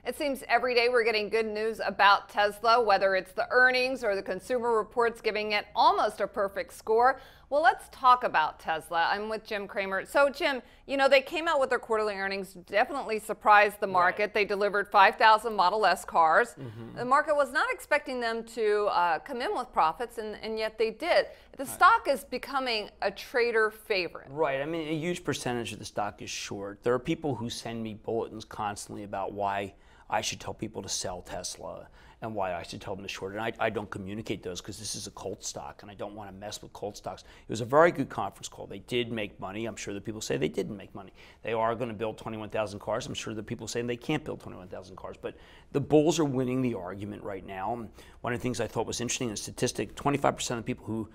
It seems every day we're getting good news about Tesla, whether it's the earnings or the consumer reports giving it almost a perfect score. Well, let's talk about Tesla. I'm with Jim Cramer. So, Jim, you know, they came out with their quarterly earnings, definitely surprised the market. Right. They delivered 5,000 Model S cars. The market was not expecting them to come in with profits, and yet they did. The stock is becoming a trader favorite. Right. I mean, a huge percentage of the stock is short. There are people who send me bulletins constantly about why I should tell people to sell Tesla and why I should tell them to short it. And I don't communicate those because this is a cult stock and I don't want to mess with cult stocks. It was a very good conference call. They did make money. I'm sure that people say they didn't make money. They are going to build 21,000 cars. I'm sure that people say they can't build 21,000 cars. But the bulls are winning the argument right now. One of the things I thought was interesting, a statistic, 25% of people who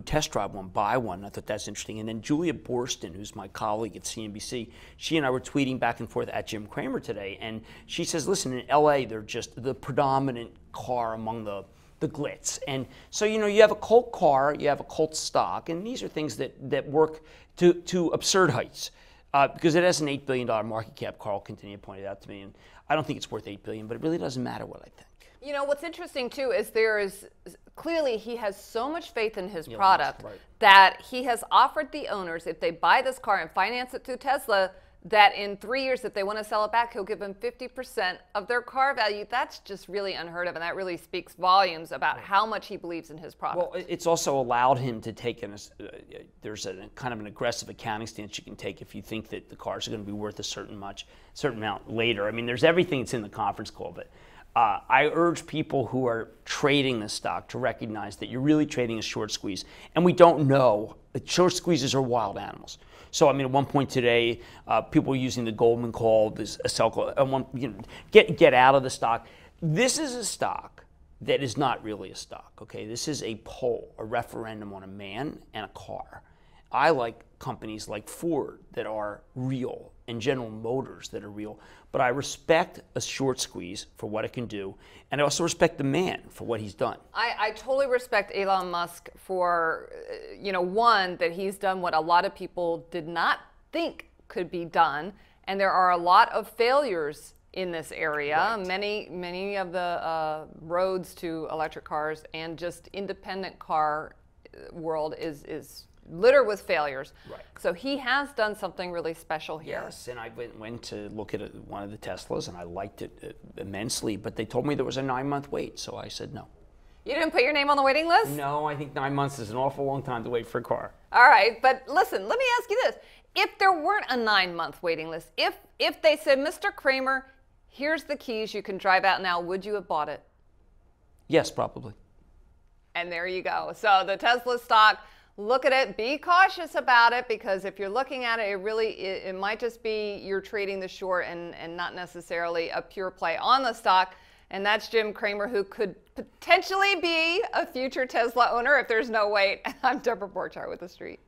test drive one buy one. I thought that's interesting. And then Julia Borston, who's my colleague at CNBC, she and I were tweeting back and forth at Jim Cramer today, and she says, listen, in LA, they're just the predominant car among the glitz. And so, you know, you have a cult car, you have a cult stock, and these are things that work to absurd heights. Because it has an $8 billion market cap, Carl continued pointed out to me, and I don't think it's worth $8 billion, but it really doesn't matter what I think. You know, what's interesting, too, is there is clearly he has so much faith in his product that he has offered the owners, if they buy this car and finance it through Tesla, that in 3 years, if they want to sell it back, he'll give them 50% of their car value. That's just really unheard of, and that really speaks volumes about how much he believes in his product. Well, it's also allowed him to take there's a kind of an aggressive accounting stance you can take if you think that the cars are going to be worth a certain amount later. I mean, there's everything that's in the conference call, but I urge people who are trading the stock to recognize that you're really trading a short squeeze, and we don't know. Short squeezes are wild animals. So, I mean, at one point today, people were using the Goldman call, this a sell call, get out of the stock. This is a stock that is not really a stock. Okay, this is a poll, a referendum on a man and a car. I like companies like Ford that are real and General Motors that are real, but I respect a short squeeze for what it can do, and I also respect the man for what he's done. I totally respect Elon Musk for, you know, one, that he's done what a lot of people did not think could be done, and there are a lot of failures in this area. Right. Many of the roads to electric cars and just independent car world is littered with failures. Right. So he has done something really special here. Yes, and I went to look at one of the Teslas, and I liked it immensely, but they told me there was a 9-month wait, so I said no. You didn't put your name on the waiting list? No, I think 9 months is an awful long time to wait for a car. All right, but listen, let me ask you this. If there weren't a 9-month waiting list, if they said, Mr. Cramer, here's the keys, you can drive out now, would you have bought it? Yes, probably. And there you go. So the Tesla stock, look at it, be cautious about it, because if you're looking at it, it might just be you're trading the short and not necessarily a pure play on the stock. And that's Jim Cramer, who could potentially be a future Tesla owner if there's no wait. I'm Deborah Borchard with The Street.